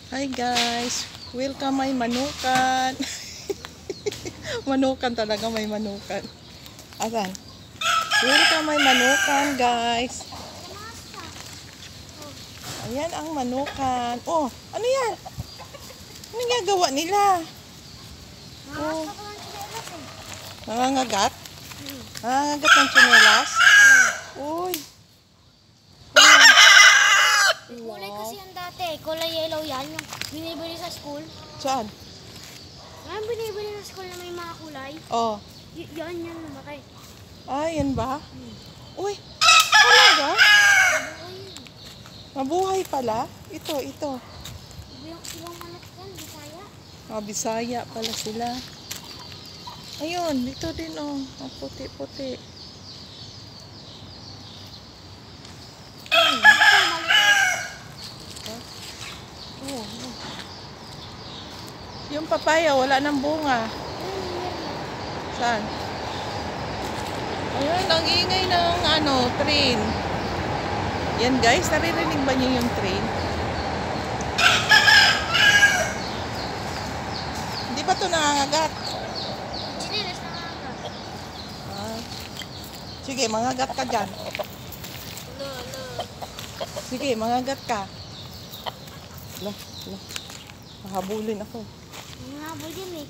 Hi guys, welcome may manukan. Manukan talaga, may manukan. Asan? Welcome may manukan guys. Ayan ang manukan. Oh, ano yan? Ano nga gawa nila? Oh, nangangagat? Nangangagat ng tsinelas? Uy. Kulay kasi yan dati. Kulay yellow yan. Yung binibili sa school. Saan? Ngayon binibili sa school na may mga kulay. Oh. Yan lumaki. Ah, yan ba? Uy, talaga? Mabuhay pala? Ito. Ibang manok yan, Bisaya. Ah, Bisaya pala sila. Ayun, dito din oh. Ang puti-puti. Oh. Yung papaya, wala nang bunga. Saan? Ayun, ang ingay ng train. Yan guys, naririnig ba niyo yung train? Hindi pa ito nangangagat. Chinilas na nga. Ah. Sige, mangagat ka dyan. Sige, mangagat ka. Lah. Mahabulin ako. Mga habol din eh.